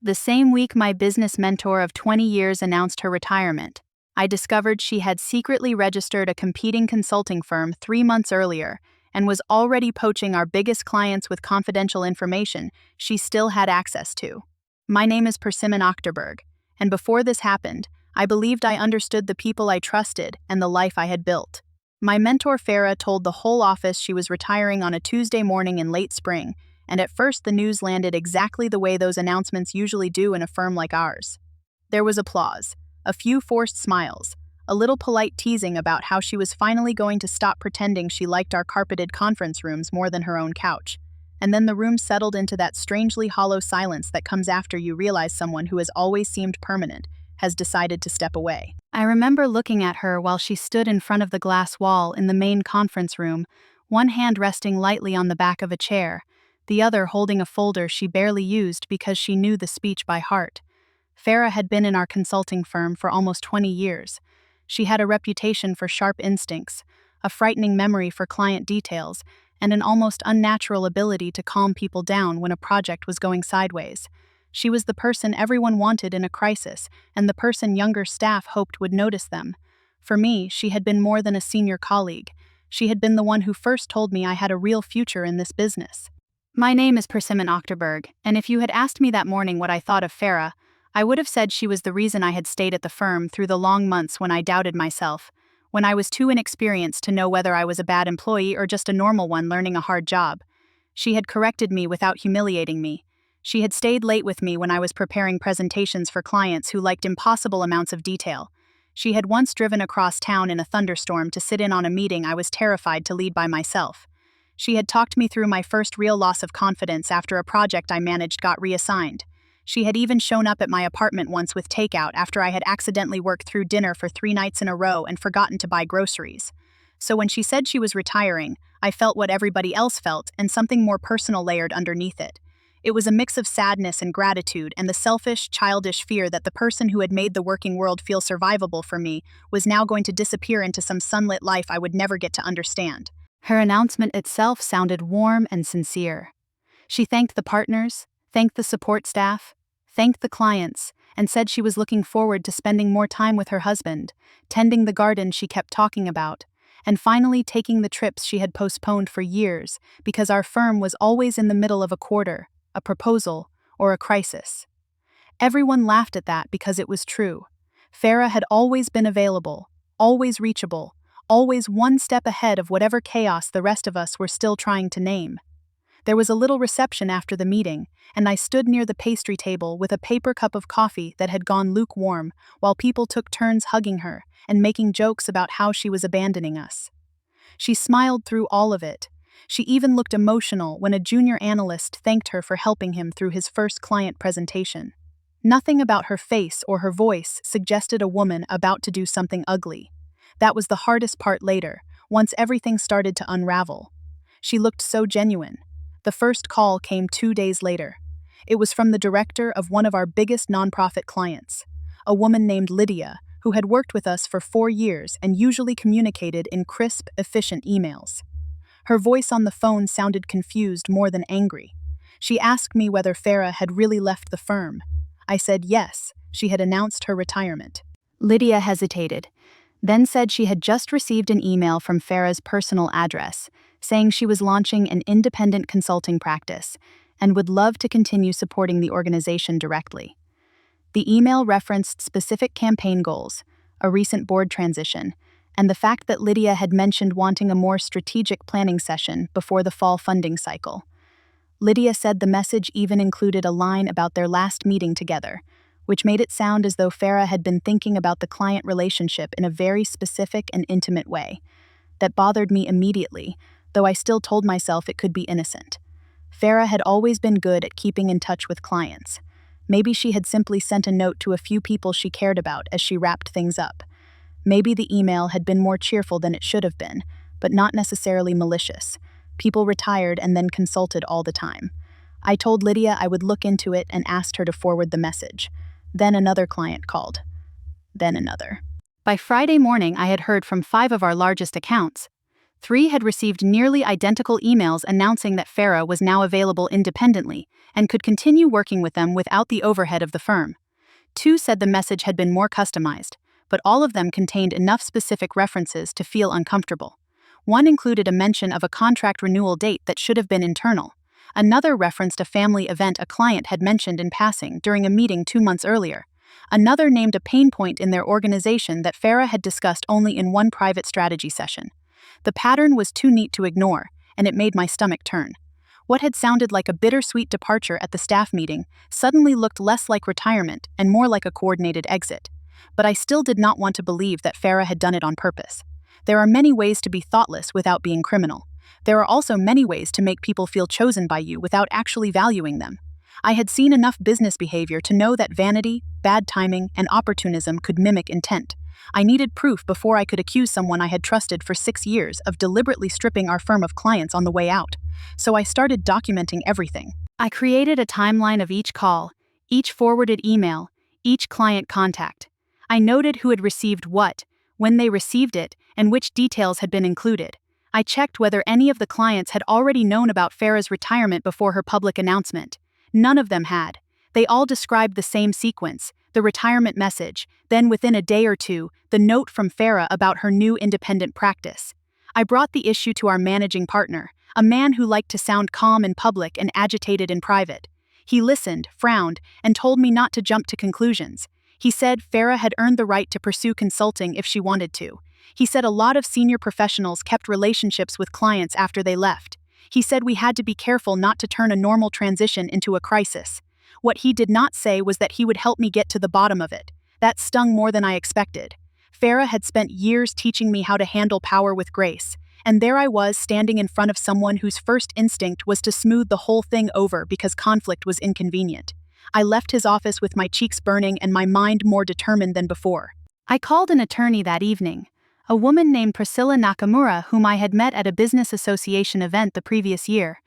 The same week my business mentor of 20 years announced her retirement, I discovered she had secretly registered a competing consulting firm 3 months earlier and was already poaching our biggest clients with confidential information she still had access to. My name is Persimmon Achterberg, and before this happened, I believed I understood the people I trusted and the life I had built. My mentor Farrah told the whole office she was retiring on a Tuesday morning in late spring, and at first the news landed exactly the way those announcements usually do in a firm like ours. There was applause, a few forced smiles, a little polite teasing about how she was finally going to stop pretending she liked our carpeted conference rooms more than her own couch. And then the room settled into that strangely hollow silence that comes after you realize someone who has always seemed permanent has decided to step away. I remember looking at her while she stood in front of the glass wall in the main conference room, one hand resting lightly on the back of a chair, the other holding a folder she barely used because she knew the speech by heart. Farrah had been in our consulting firm for almost 20 years. She had a reputation for sharp instincts, a frightening memory for client details, and an almost unnatural ability to calm people down when a project was going sideways. She was the person everyone wanted in a crisis, and the person younger staff hoped would notice them. For me, she had been more than a senior colleague. She had been the one who first told me I had a real future in this business. My name is Persimmon Achterberg, and if you had asked me that morning what I thought of Farrah, I would have said she was the reason I had stayed at the firm through the long months when I doubted myself, when I was too inexperienced to know whether I was a bad employee or just a normal one learning a hard job. She had corrected me without humiliating me. She had stayed late with me when I was preparing presentations for clients who liked impossible amounts of detail. She had once driven across town in a thunderstorm to sit in on a meeting I was terrified to lead by myself. She had talked me through my first real loss of confidence after a project I managed got reassigned. She had even shown up at my apartment once with takeout after I had accidentally worked through dinner for 3 nights in a row and forgotten to buy groceries. So when she said she was retiring, I felt what everybody else felt and something more personal layered underneath it. It was a mix of sadness and gratitude and the selfish, childish fear that the person who had made the working world feel survivable for me was now going to disappear into some sunlit life I would never get to understand. Her announcement itself sounded warm and sincere. She thanked the partners, thanked the support staff, thanked the clients, and said she was looking forward to spending more time with her husband, tending the garden she kept talking about, and finally taking the trips she had postponed for years because our firm was always in the middle of a quarter, a proposal, or a crisis. Everyone laughed at that because it was true. Farrah had always been available, always reachable, always one step ahead of whatever chaos the rest of us were still trying to name. There was a little reception after the meeting, and I stood near the pastry table with a paper cup of coffee that had gone lukewarm while people took turns hugging her and making jokes about how she was abandoning us. She smiled through all of it. She even looked emotional when a junior analyst thanked her for helping him through his first client presentation. Nothing about her face or her voice suggested a woman about to do something ugly. That was the hardest part later, once everything started to unravel. She looked so genuine. The first call came 2 days later. It was from the director of one of our biggest nonprofit clients, a woman named Lydia, who had worked with us for 4 years and usually communicated in crisp, efficient emails. Her voice on the phone sounded confused more than angry. She asked me whether Farrah had really left the firm. I said yes, she had announced her retirement. Lydia hesitated, then said she had just received an email from Farrah's personal address, saying she was launching an independent consulting practice and would love to continue supporting the organization directly. The email referenced specific campaign goals, a recent board transition, and the fact that Lydia had mentioned wanting a more strategic planning session before the fall funding cycle. Lydia said the message even included a line about their last meeting together, which made it sound as though Farrah had been thinking about the client relationship in a very specific and intimate way. That bothered me immediately, though I still told myself it could be innocent. Farrah had always been good at keeping in touch with clients. Maybe she had simply sent a note to a few people she cared about as she wrapped things up. Maybe the email had been more cheerful than it should have been, but not necessarily malicious. People retired and then consulted all the time. I told Lydia I would look into it and asked her to forward the message. Then another client called. Then another. By Friday morning, I had heard from 5 of our largest accounts. 3 had received nearly identical emails announcing that Farrah was now available independently and could continue working with them without the overhead of the firm. 2 said the message had been more customized, but all of them contained enough specific references to feel uncomfortable. 1 included a mention of a contract renewal date that should have been internal. Another referenced a family event a client had mentioned in passing during a meeting 2 months earlier. Another named a pain point in their organization that Farrah had discussed only in one private strategy session. The pattern was too neat to ignore, and it made my stomach turn. What had sounded like a bittersweet departure at the staff meeting suddenly looked less like retirement and more like a coordinated exit. But I still did not want to believe that Farrah had done it on purpose. There are many ways to be thoughtless without being criminal. There are also many ways to make people feel chosen by you without actually valuing them. I had seen enough business behavior to know that vanity, bad timing, and opportunism could mimic intent. I needed proof before I could accuse someone I had trusted for 6 years of deliberately stripping our firm of clients on the way out. So I started documenting everything. I created a timeline of each call, each forwarded email, each client contact. I noted who had received what, when they received it, and which details had been included. I checked whether any of the clients had already known about Farrah's retirement before her public announcement. None of them had. They all described the same sequence: the retirement message, then within a day or two, the note from Farrah about her new independent practice. I brought the issue to our managing partner, a man who liked to sound calm in public and agitated in private. He listened, frowned, and told me not to jump to conclusions. He said Farrah had earned the right to pursue consulting if she wanted to. He said a lot of senior professionals kept relationships with clients after they left. He said we had to be careful not to turn a normal transition into a crisis. What he did not say was that he would help me get to the bottom of it. That stung more than I expected. Farrah had spent years teaching me how to handle power with grace, and there I was standing in front of someone whose first instinct was to smooth the whole thing over because conflict was inconvenient. I left his office with my cheeks burning and my mind more determined than before. I called an attorney that evening, a woman named Priscilla Nakamura whom I had met at a business association event the previous year.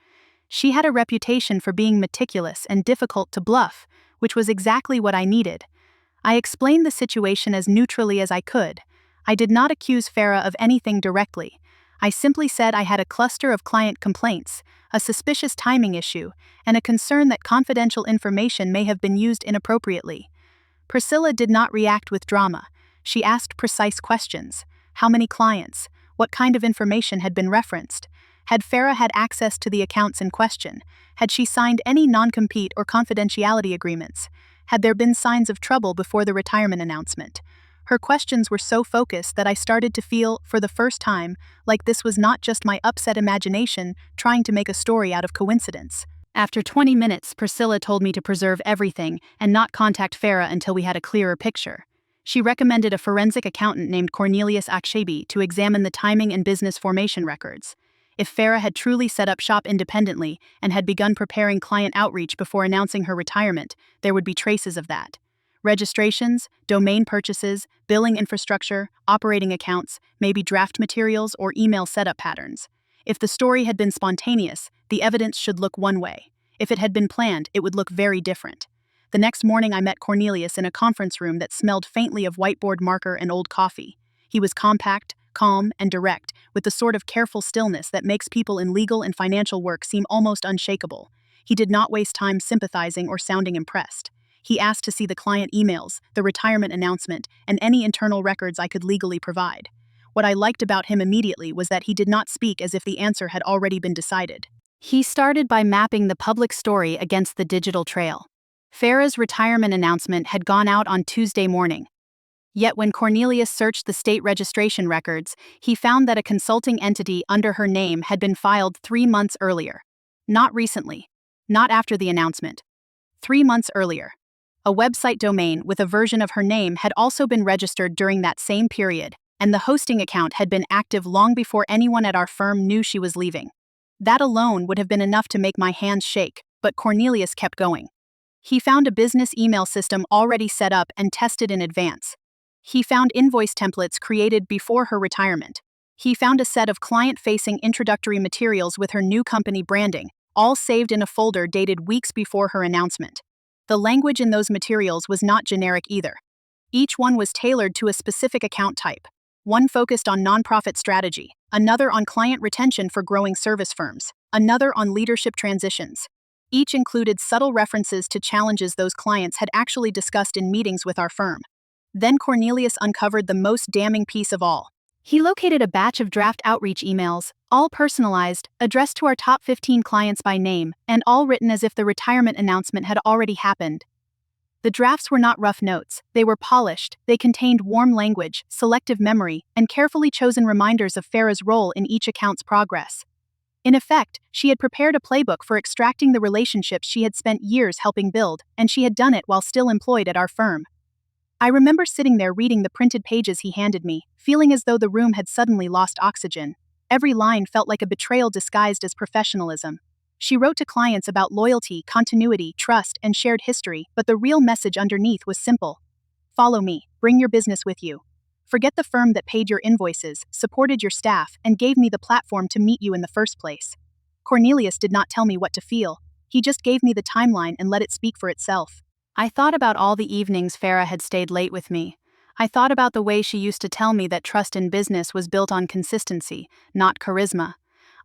She had a reputation for being meticulous and difficult to bluff, which was exactly what I needed. I explained the situation as neutrally as I could. I did not accuse Farrah of anything directly. I simply said I had a cluster of client complaints, a suspicious timing issue, and a concern that confidential information may have been used inappropriately. Priscilla did not react with drama. She asked precise questions. How many clients? What kind of information had been referenced? Had Farrah had access to the accounts in question? Had she signed any non-compete or confidentiality agreements? Had there been signs of trouble before the retirement announcement? Her questions were so focused that I started to feel, for the first time, like this was not just my upset imagination trying to make a story out of coincidence. After 20 minutes, Priscilla told me to preserve everything and not contact Farrah until we had a clearer picture. She recommended a forensic accountant named Cornelius Achterberg to examine the timing and business formation records. If Farrah had truly set up shop independently and had begun preparing client outreach before announcing her retirement, there would be traces of that. Registrations, domain purchases, billing infrastructure, operating accounts, maybe draft materials or email setup patterns. If the story had been spontaneous, the evidence should look one way. If it had been planned, it would look very different. The next morning I met Cornelius in a conference room that smelled faintly of whiteboard marker and old coffee. He was compact, calm, and direct, with the sort of careful stillness that makes people in legal and financial work seem almost unshakable. He did not waste time sympathizing or sounding impressed. He asked to see the client emails, the retirement announcement, and any internal records I could legally provide. What I liked about him immediately was that he did not speak as if the answer had already been decided. He started by mapping the public story against the digital trail. Farrah's retirement announcement had gone out on Tuesday morning. Yet when Cornelius searched the state registration records, he found that a consulting entity under her name had been filed 3 months earlier. Not recently. Not after the announcement. 3 months earlier. A website domain with a version of her name had also been registered during that same period, and the hosting account had been active long before anyone at our firm knew she was leaving. That alone would have been enough to make my hands shake, but Cornelius kept going. He found a business email system already set up and tested in advance. He found invoice templates created before her retirement. He found a set of client-facing introductory materials with her new company branding, all saved in a folder dated weeks before her announcement. The language in those materials was not generic either. Each one was tailored to a specific account type. One focused on nonprofit strategy, another on client retention for growing service firms, another on leadership transitions. Each included subtle references to challenges those clients had actually discussed in meetings with our firm. Then Cornelius uncovered the most damning piece of all. He located a batch of draft outreach emails, all personalized, addressed to our top 15 clients by name, and all written as if the retirement announcement had already happened. The drafts were not rough notes, they were polished, they contained warm language, selective memory, and carefully chosen reminders of Farrah's role in each account's progress. In effect, she had prepared a playbook for extracting the relationships she had spent years helping build, and she had done it while still employed at our firm. I remember sitting there reading the printed pages he handed me, feeling as though the room had suddenly lost oxygen. Every line felt like a betrayal disguised as professionalism. She wrote to clients about loyalty, continuity, trust, and shared history, but the real message underneath was simple. Follow me, bring your business with you. Forget the firm that paid your invoices, supported your staff, and gave me the platform to meet you in the first place. Cornelius did not tell me what to feel. He just gave me the timeline and let it speak for itself. I thought about all the evenings Farrah had stayed late with me. I thought about the way she used to tell me that trust in business was built on consistency, not charisma.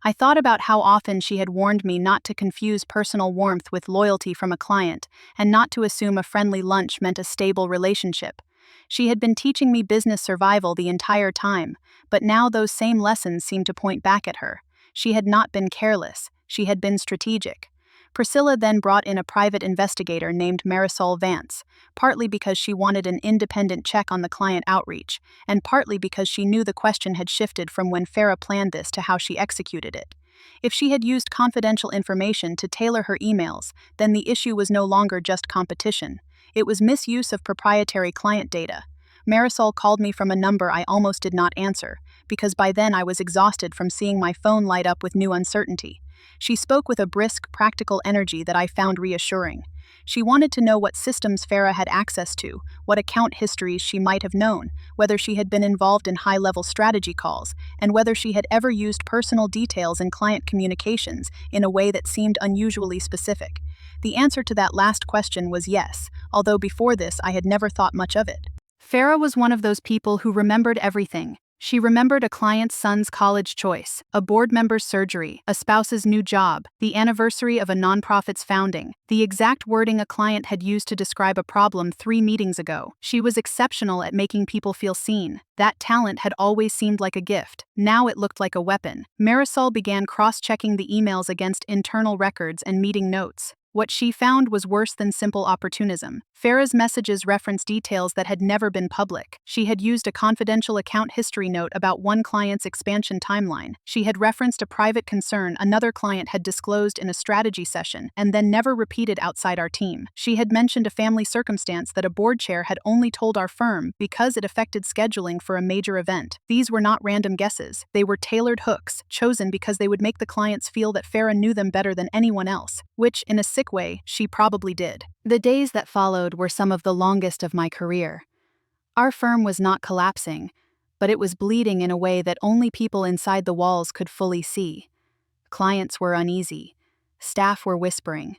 I thought about how often she had warned me not to confuse personal warmth with loyalty from a client, and not to assume a friendly lunch meant a stable relationship. She had been teaching me business survival the entire time, but now those same lessons seemed to point back at her. She had not been careless, she had been strategic. Priscilla then brought in a private investigator named Marisol Vance, partly because she wanted an independent check on the client outreach, and partly because she knew the question had shifted from when Farrah planned this to how she executed it. If she had used confidential information to tailor her emails, then the issue was no longer just competition. It was misuse of proprietary client data. Marisol called me from a number I almost did not answer, because by then I was exhausted from seeing my phone light up with new uncertainty. She spoke with a brisk, practical energy that I found reassuring. She wanted to know what systems Farrah had access to, what account histories she might have known, whether she had been involved in high-level strategy calls, and whether she had ever used personal details in client communications in a way that seemed unusually specific. The answer to that last question was yes, although before this I had never thought much of it. Farrah was one of those people who remembered everything. She remembered a client's son's college choice, a board member's surgery, a spouse's new job, the anniversary of a nonprofit's founding, the exact wording a client had used to describe a problem 3 meetings ago. She was exceptional at making people feel seen. That talent had always seemed like a gift. Now it looked like a weapon. Marisol began cross-checking the emails against internal records and meeting notes. What she found was worse than simple opportunism. Farrah's messages referenced details that had never been public. She had used a confidential account history note about one client's expansion timeline. She had referenced a private concern another client had disclosed in a strategy session and then never repeated outside our team. She had mentioned a family circumstance that a board chair had only told our firm because it affected scheduling for a major event. These were not random guesses. They were tailored hooks, chosen because they would make the clients feel that Farrah knew them better than anyone else, which, in a sick way, she probably did. The days that followed were some of the longest of my career. Our firm was not collapsing, but it was bleeding in a way that only people inside the walls could fully see. Clients were uneasy. Staff were whispering.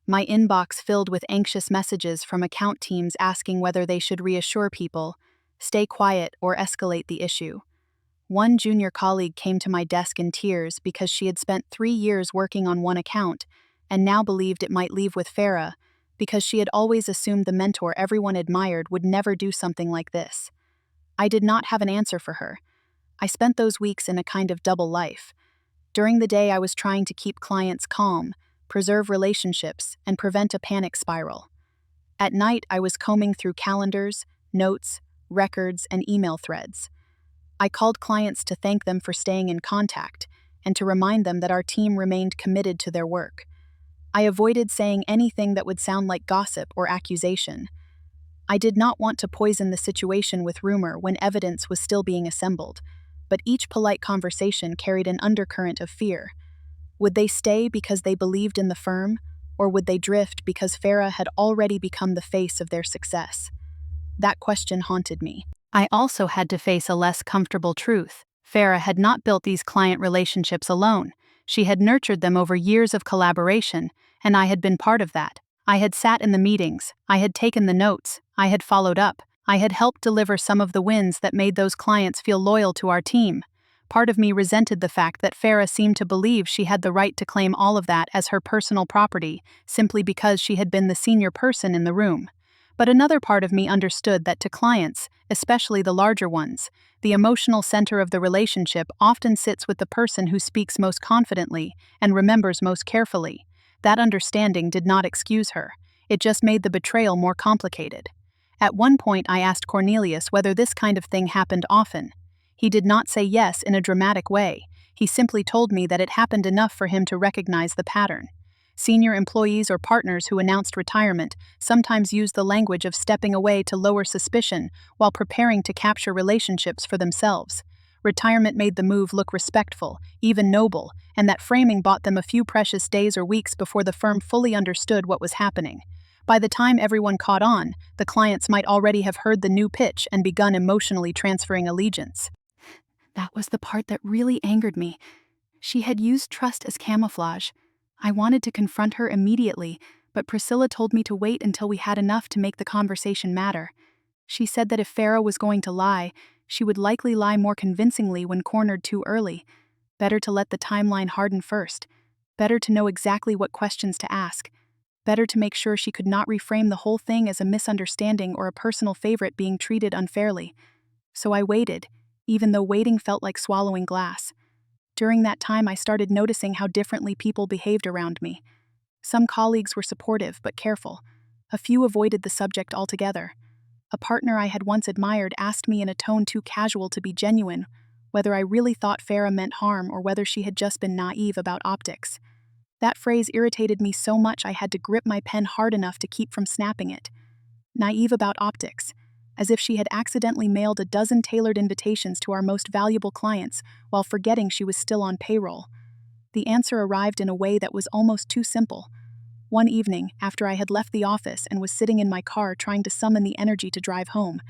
My inbox filled with anxious messages from account teams asking whether they should reassure people, stay quiet, or escalate the issue. One junior colleague came to my desk in tears because she had spent 3 years working on one account and now believed it might leave with Farrah because she had always assumed the mentor everyone admired would never do something like this. I did not have an answer for her. I spent those weeks in a kind of double life. During the day, I was trying to keep clients calm, preserve relationships, and prevent a panic spiral. At night, I was combing through calendars, notes, records, and email threads. I called clients to thank them for staying in contact and to remind them that our team remained committed to their work. I avoided saying anything that would sound like gossip or accusation. I did not want to poison the situation with rumor when evidence was still being assembled, but each polite conversation carried an undercurrent of fear. Would they stay because they believed in the firm, or would they drift because Farrah had already become the face of their success? That question haunted me. I also had to face a less comfortable truth. Farrah had not built these client relationships alone. She had nurtured them over years of collaboration, and I had been part of that. I had sat in the meetings, I had taken the notes, I had followed up, I had helped deliver some of the wins that made those clients feel loyal to our team. Part of me resented the fact that Farrah seemed to believe she had the right to claim all of that as her personal property, simply because she had been the senior person in the room. But another part of me understood that to clients, especially the larger ones, the emotional center of the relationship often sits with the person who speaks most confidently and remembers most carefully. That understanding did not excuse her. It just made the betrayal more complicated. At one point, I asked Cornelius whether this kind of thing happened often. He did not say yes in a dramatic way. He simply told me that it happened enough for him to recognize the pattern. Senior employees or partners who announced retirement sometimes used the language of stepping away to lower suspicion while preparing to capture relationships for themselves. Retirement made the move look respectful, even noble, and that framing bought them a few precious days or weeks before the firm fully understood what was happening. By the time everyone caught on, the clients might already have heard the new pitch and begun emotionally transferring allegiance. That was the part that really angered me. She had used trust as camouflage. I wanted to confront her immediately, but Priscilla told me to wait until we had enough to make the conversation matter. She said that if Farrah was going to lie, she would likely lie more convincingly when cornered too early. Better to let the timeline harden first. Better to know exactly what questions to ask. Better to make sure she could not reframe the whole thing as a misunderstanding or a personal favorite being treated unfairly. So I waited, even though waiting felt like swallowing glass. During that time, I started noticing how differently people behaved around me. Some colleagues were supportive but careful. A few avoided the subject altogether. A partner I had once admired asked me in a tone too casual to be genuine whether I really thought Farrah meant harm or whether she had just been naive about optics. That phrase irritated me so much I had to grip my pen hard enough to keep from snapping it. Naive about optics, as if she had accidentally mailed a dozen tailored invitations to our most valuable clients while forgetting she was still on payroll. The answer arrived in a way that was almost too simple. One evening, after I had left the office and was sitting in my car trying to summon the energy to drive home,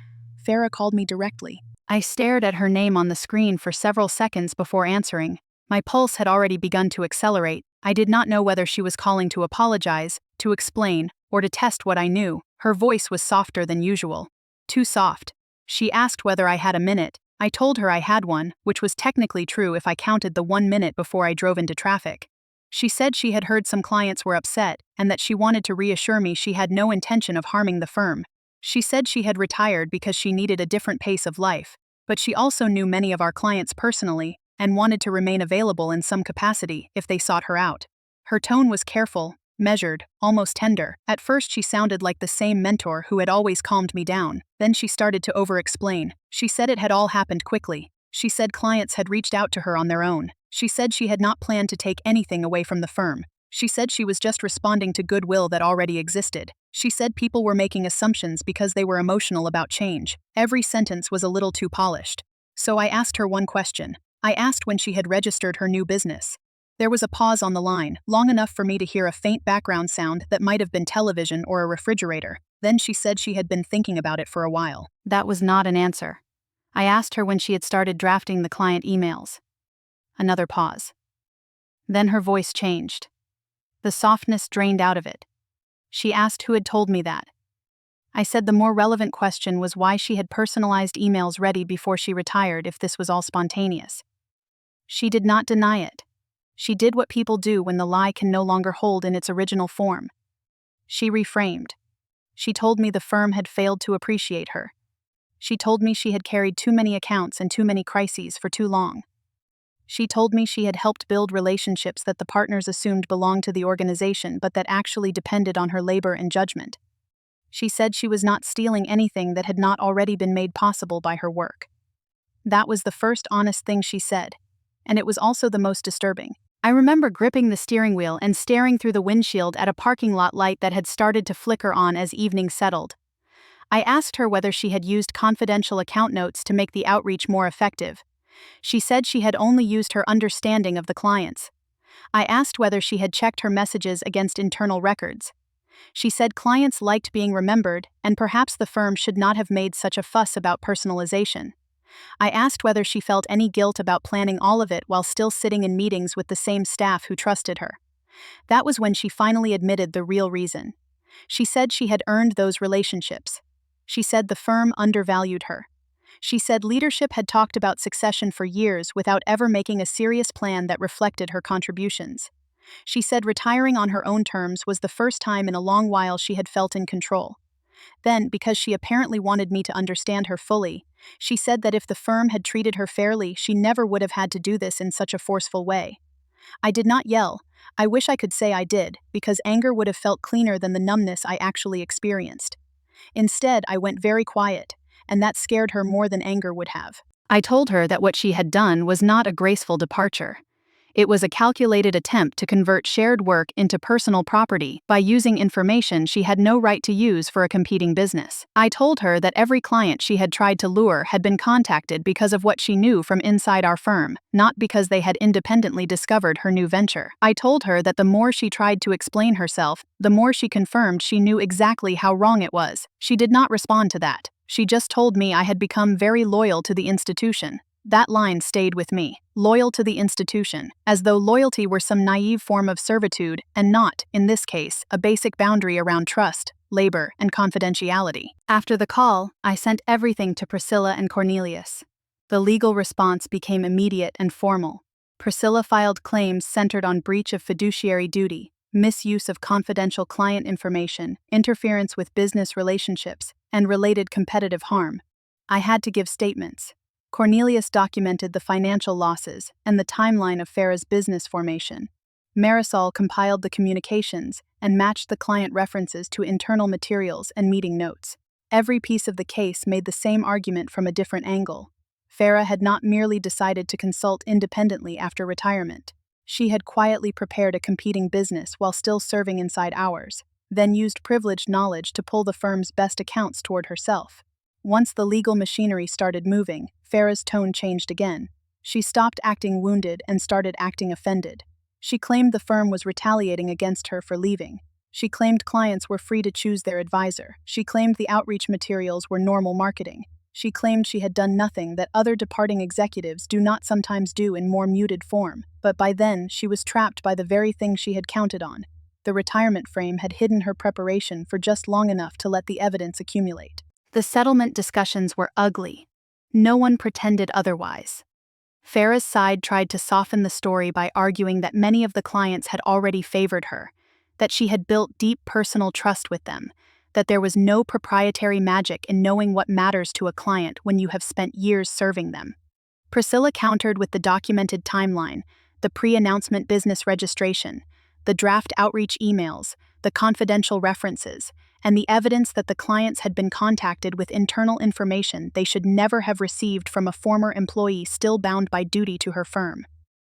Farrah called me directly. I stared at her name on the screen for several seconds before answering. My pulse had already begun to accelerate. I did not know whether she was calling to apologize, to explain, or to test what I knew. Her voice was softer than usual. Too soft. She asked whether I had a minute. I told her I had one, which was technically true if I counted the 1 minute before I drove into traffic. She said she had heard some clients were upset and that she wanted to reassure me she had no intention of harming the firm. She said she had retired because she needed a different pace of life, but she also knew many of our clients personally and wanted to remain available in some capacity if they sought her out. Her tone was careful, measured, almost tender. At first she sounded like the same mentor who had always calmed me down. Then she started to over-explain. She said it had all happened quickly. She said clients had reached out to her on their own. She said she had not planned to take anything away from the firm. She said she was just responding to goodwill that already existed. She said people were making assumptions because they were emotional about change. Every sentence was a little too polished. So I asked her one question. I asked when she had registered her new business. There was a pause on the line, long enough for me to hear a faint background sound that might have been television or a refrigerator. Then she said she had been thinking about it for a while. That was not an answer. I asked her when she had started drafting the client emails. Another pause. Then her voice changed. The softness drained out of it. She asked who had told me that. I said the more relevant question was why she had personalized emails ready before she retired if this was all spontaneous. She did not deny it. She did what people do when the lie can no longer hold in its original form. She reframed. She told me the firm had failed to appreciate her. She told me she had carried too many accounts and too many crises for too long. She told me she had helped build relationships that the partners assumed belonged to the organization but that actually depended on her labor and judgment. She said she was not stealing anything that had not already been made possible by her work. That was the first honest thing she said, and it was also the most disturbing. I remember gripping the steering wheel and staring through the windshield at a parking lot light that had started to flicker on as evening settled. I asked her whether she had used confidential account notes to make the outreach more effective. She said she had only used her understanding of the clients. I asked whether she had checked her messages against internal records. She said clients liked being remembered, and perhaps the firm should not have made such a fuss about personalization. I asked whether she felt any guilt about planning all of it while still sitting in meetings with the same staff who trusted her. That was when she finally admitted the real reason. She said she had earned those relationships. She said the firm undervalued her. She said leadership had talked about succession for years without ever making a serious plan that reflected her contributions. She said retiring on her own terms was the first time in a long while she had felt in control. Then, because she apparently wanted me to understand her fully, she said that if the firm had treated her fairly, she never would have had to do this in such a forceful way. I did not yell. I wish I could say I did, because anger would have felt cleaner than the numbness I actually experienced. Instead, I went very quiet, and that scared her more than anger would have. I told her that what she had done was not a graceful departure. It was a calculated attempt to convert shared work into personal property by using information she had no right to use for a competing business. I told her that every client she had tried to lure had been contacted because of what she knew from inside our firm, not because they had independently discovered her new venture. I told her that the more she tried to explain herself, the more she confirmed she knew exactly how wrong it was. She did not respond to that. She just told me I had become very loyal to the institution. That line stayed with me. Loyal to the institution, as though loyalty were some naive form of servitude and not, in this case, a basic boundary around trust, labor, and confidentiality. After the call, I sent everything to Priscilla and Cornelius. The legal response became immediate and formal. Priscilla filed claims centered on breach of fiduciary duty, misuse of confidential client information, interference with business relationships, and related competitive harm. I had to give statements. Cornelius documented the financial losses and the timeline of Farrah's business formation. Marisol compiled the communications and matched the client references to internal materials and meeting notes. Every piece of the case made the same argument from a different angle. Farrah had not merely decided to consult independently after retirement. She had quietly prepared a competing business while still serving inside hours, then used privileged knowledge to pull the firm's best accounts toward herself. Once the legal machinery started moving, Farrah's tone changed again. She stopped acting wounded and started acting offended. She claimed the firm was retaliating against her for leaving. She claimed clients were free to choose their advisor. She claimed the outreach materials were normal marketing. She claimed she had done nothing that other departing executives do not sometimes do in more muted form. But by then, she was trapped by the very thing she had counted on. The retirement frame had hidden her preparation for just long enough to let the evidence accumulate. The settlement discussions were ugly. No one pretended otherwise. Farrah's side tried to soften the story by arguing that many of the clients had already favored her, that she had built deep personal trust with them, that there was no proprietary magic in knowing what matters to a client when you have spent years serving them. Priscilla countered with the documented timeline, the pre-announcement business registration, the draft outreach emails, the confidential references, and the evidence that the clients had been contacted with internal information they should never have received from a former employee still bound by duty to her firm.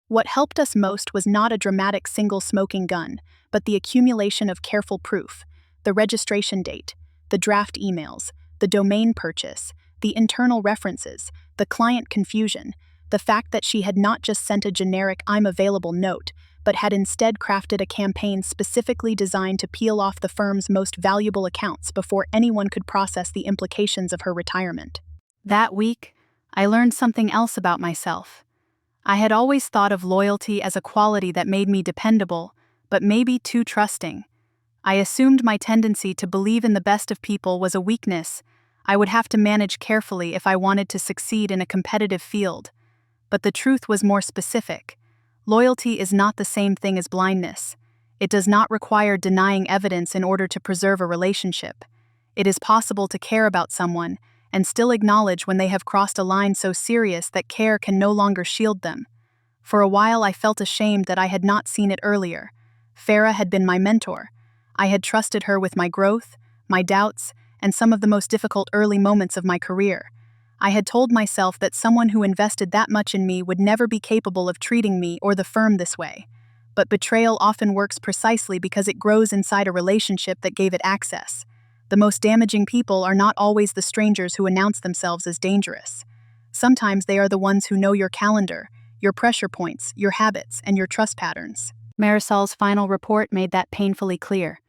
What helped us most was not a dramatic single smoking gun, but the accumulation of careful proof, the registration date, the draft emails, the domain purchase, the internal references, the client confusion, the fact that she had not just sent a generic "I'm available" note, but had instead crafted a campaign specifically designed to peel off the firm's most valuable accounts before anyone could process the implications of her retirement. That week, I learned something else about myself. I had always thought of loyalty as a quality that made me dependable, but maybe too trusting. I assumed my tendency to believe in the best of people was a weakness I would have to manage carefully if I wanted to succeed in a competitive field. But the truth was more specific. Loyalty is not the same thing as blindness. It does not require denying evidence in order to preserve a relationship. It is possible to care about someone and still acknowledge when they have crossed a line so serious that care can no longer shield them. For a while I felt ashamed that I had not seen it earlier. Farrah had been my mentor. I had trusted her with my growth, my doubts, and some of the most difficult early moments of my career. I had told myself that someone who invested that much in me would never be capable of treating me or the firm this way. But betrayal often works precisely because it grows inside a relationship that gave it access. The most damaging people are not always the strangers who announce themselves as dangerous. Sometimes they are the ones who know your calendar, your pressure points, your habits, and your trust patterns. Marisol's final report made that painfully clear.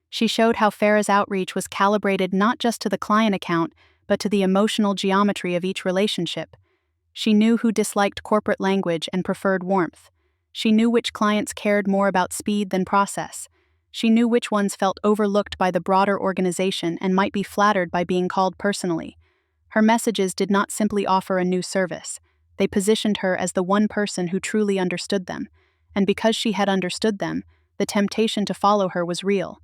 She showed how Farrah's outreach was calibrated not just to the client account, but to the emotional geometry of each relationship. She knew who disliked corporate language and preferred warmth. She knew which clients cared more about speed than process. She knew which ones felt overlooked by the broader organization and might be flattered by being called personally. Her messages did not simply offer a new service. They positioned her as the one person who truly understood them. And because she had understood them, the temptation to follow her was real.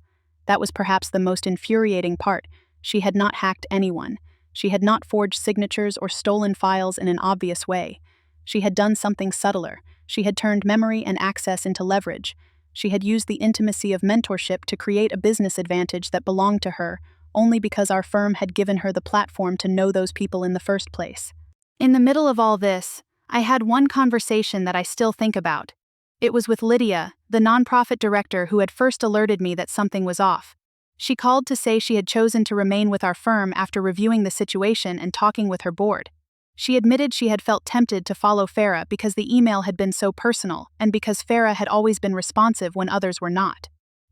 That was perhaps the most infuriating part. She had not hacked anyone. She had not forged signatures or stolen files in an obvious way. She had done something subtler. She had turned memory and access into leverage. She had used the intimacy of mentorship to create a business advantage that belonged to her, only because our firm had given her the platform to know those people in the first place. In the middle of all this, I had one conversation that I still think about. It was with Lydia, the nonprofit director who had first alerted me that something was off. She called to say she had chosen to remain with our firm after reviewing the situation and talking with her board. She admitted she had felt tempted to follow Farrah because the email had been so personal and because Farrah had always been responsive when others were not.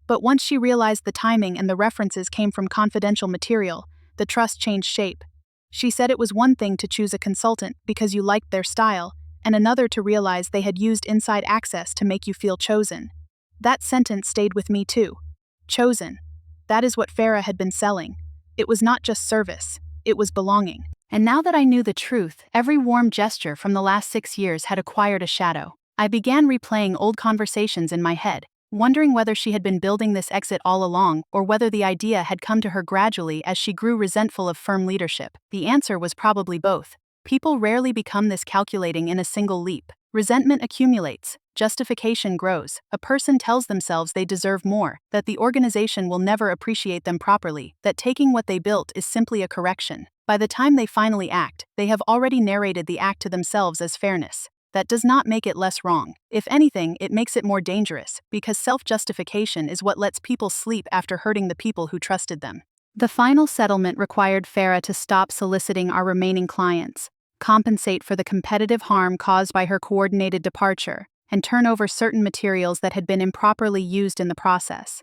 But once she realized the timing and the references came from confidential material, the trust changed shape. She said it was one thing to choose a consultant because you liked their style, and another to realize they had used inside access to make you feel chosen. That sentence stayed with me too. Chosen. That is what Farrah had been selling. It was not just service, it was belonging. And now that I knew the truth, every warm gesture from the last 6 years had acquired a shadow. I began replaying old conversations in my head, wondering whether she had been building this exit all along or whether the idea had come to her gradually as she grew resentful of firm leadership. The answer was probably both. People rarely become this calculating in a single leap. Resentment accumulates, justification grows, a person tells themselves they deserve more, that the organization will never appreciate them properly, that taking what they built is simply a correction. By the time they finally act, they have already narrated the act to themselves as fairness. That does not make it less wrong. If anything, it makes it more dangerous, because self-justification is what lets people sleep after hurting the people who trusted them. The final settlement required Farrah to stop soliciting our remaining clients, compensate for the competitive harm caused by her coordinated departure, and turn over certain materials that had been improperly used in the process.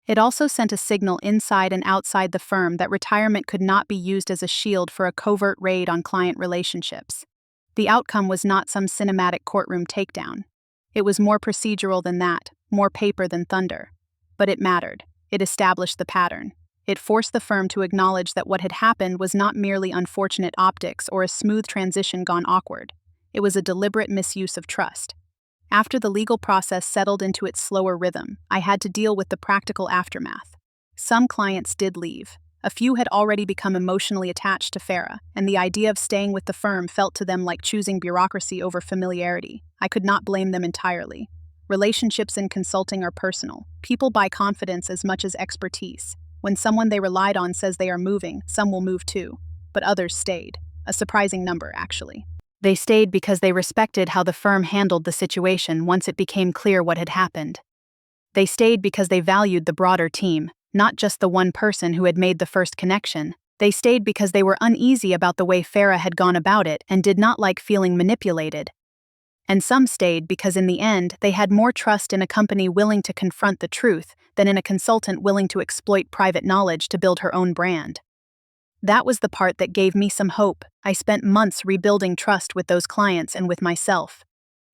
It also sent a signal inside and outside the firm that retirement could not be used as a shield for a covert raid on client relationships. The outcome was not some cinematic courtroom takedown. It was more procedural than that, more paper than thunder. But it mattered. It established the pattern. It forced the firm to acknowledge that what had happened was not merely unfortunate optics or a smooth transition gone awkward. It was a deliberate misuse of trust. After the legal process settled into its slower rhythm, I had to deal with the practical aftermath. Some clients did leave. A few had already become emotionally attached to Farrah, and the idea of staying with the firm felt to them like choosing bureaucracy over familiarity. I could not blame them entirely. Relationships in consulting are personal. People buy confidence as much as expertise. When someone they relied on says they are moving, some will move too. But others stayed. A surprising number, actually. They stayed because they respected how the firm handled the situation once it became clear what had happened. They stayed because they valued the broader team, not just the one person who had made the first connection. They stayed because they were uneasy about the way Farrah had gone about it and did not like feeling manipulated. And some stayed because in the end, they had more trust in a company willing to confront the truth than in a consultant willing to exploit private knowledge to build her own brand. That was the part that gave me some hope. I spent months rebuilding trust with those clients and with myself.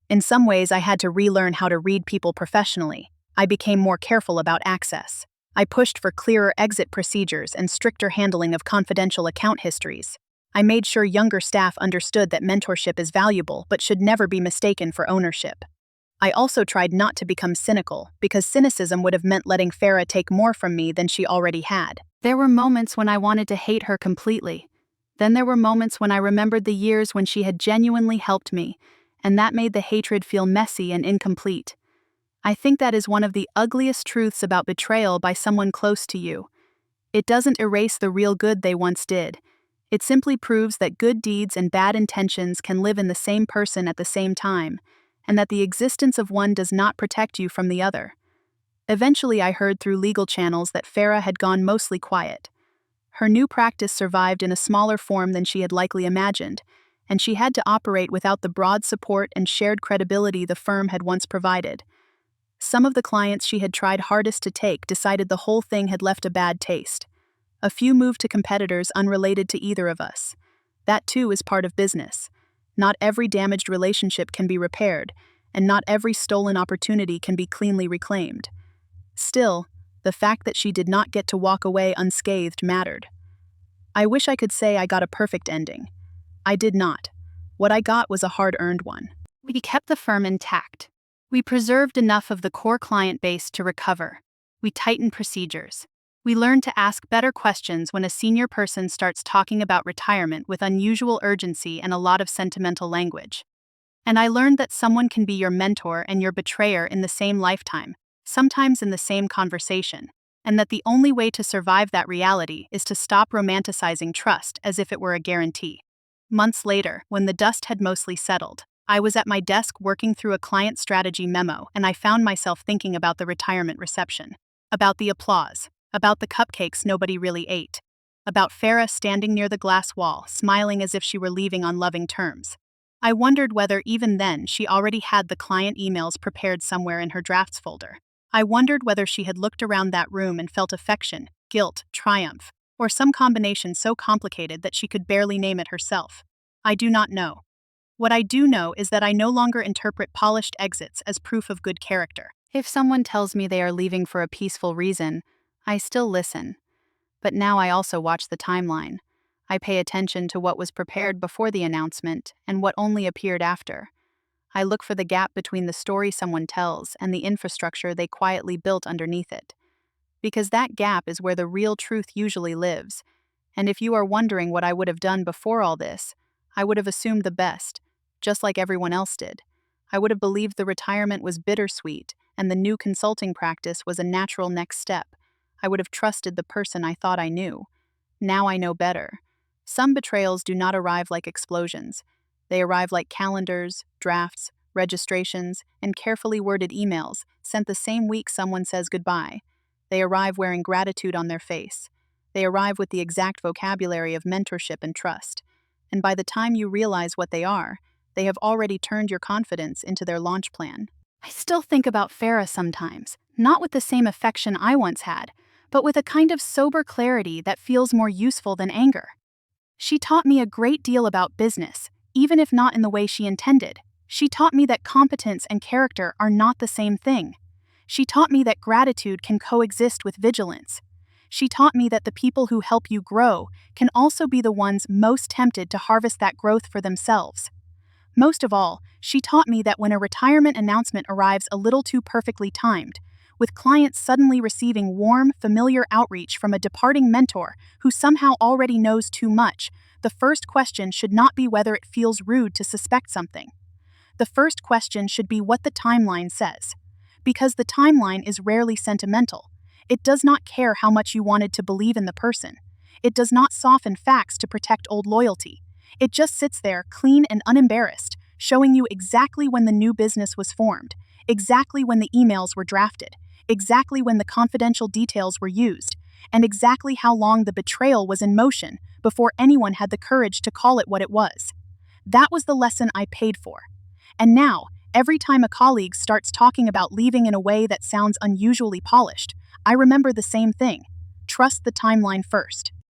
In some ways, I had to relearn how to read people professionally. I became more careful about access. I pushed for clearer exit procedures and stricter handling of confidential account histories. I made sure younger staff understood that mentorship is valuable but should never be mistaken for ownership. I also tried not to become cynical, because cynicism would have meant letting Farrah take more from me than she already had. There were moments when I wanted to hate her completely. Then there were moments when I remembered the years when she had genuinely helped me, and that made the hatred feel messy and incomplete. I think that is one of the ugliest truths about betrayal by someone close to you. It doesn't erase the real good they once did. It simply proves that good deeds and bad intentions can live in the same person at the same time, and that the existence of one does not protect you from the other. Eventually, I heard through legal channels that Farrah had gone mostly quiet. Her new practice survived in a smaller form than she had likely imagined, and she had to operate without the broad support and shared credibility the firm had once provided. Some of the clients she had tried hardest to take decided the whole thing had left a bad taste. A few moved to competitors unrelated to either of us. That too is part of business. Not every damaged relationship can be repaired, and not every stolen opportunity can be cleanly reclaimed. Still, The fact that she did not get to walk away unscathed mattered. I wish I could say I got a perfect ending. I did not. What I got was a hard-earned one. We kept the firm intact. We preserved enough of the core client base to recover. We tightened procedures. We learned to ask better questions when a senior person starts talking about retirement with unusual urgency and a lot of sentimental language. And I learned that someone can be your mentor and your betrayer in the same lifetime, sometimes in the same conversation, and that the only way to survive that reality is to stop romanticizing trust as if it were a guarantee. Months later, when the dust had mostly settled, I was at my desk working through a client strategy memo, and I found myself thinking about the retirement reception, about the applause, about the cupcakes nobody really ate, about Farrah standing near the glass wall, smiling as if she were leaving on loving terms. I wondered whether even then she already had the client emails prepared somewhere in her drafts folder. I wondered whether she had looked around that room and felt affection, guilt, triumph, or some combination so complicated that she could barely name it herself. I do not know. What I do know is that I no longer interpret polished exits as proof of good character. If someone tells me they are leaving for a peaceful reason, I still listen. But now I also watch the timeline. I pay attention to what was prepared before the announcement and what only appeared after. I look for the gap between the story someone tells and the infrastructure they quietly built underneath it. Because that gap is where the real truth usually lives. And if you are wondering what I would have done before all this, I would have assumed the best, just like everyone else did. I would have believed the retirement was bittersweet and the new consulting practice was a natural next step. I would have trusted the person I thought I knew. Now I know better. Some betrayals do not arrive like explosions. They arrive like calendars, drafts, registrations, and carefully worded emails sent the same week someone says goodbye. They arrive wearing gratitude on their face. They arrive with the exact vocabulary of mentorship and trust. And by the time you realize what they are, they have already turned your confidence into their launch plan. I still think about Farrah sometimes, not with the same affection I once had, but with a kind of sober clarity that feels more useful than anger. She taught me a great deal about business, even if not in the way she intended. She taught me that competence and character are not the same thing. She taught me that gratitude can coexist with vigilance. She taught me that the people who help you grow can also be the ones most tempted to harvest that growth for themselves. Most of all, she taught me that when a retirement announcement arrives a little too perfectly timed, with clients suddenly receiving warm, familiar outreach from a departing mentor who somehow already knows too much, the first question should not be whether it feels rude to suspect something. The first question should be what the timeline says. Because the timeline is rarely sentimental. It does not care how much you wanted to believe in the person. It does not soften facts to protect old loyalty. It just sits there, clean and unembarrassed, showing you exactly when the new business was formed, exactly when the emails were drafted, exactly when the confidential details were used, and exactly how long the betrayal was in motion before anyone had the courage to call it what it was. That was the lesson I paid for. And now, every time a colleague starts talking about leaving in a way that sounds unusually polished, I remember the same thing. Trust the timeline first.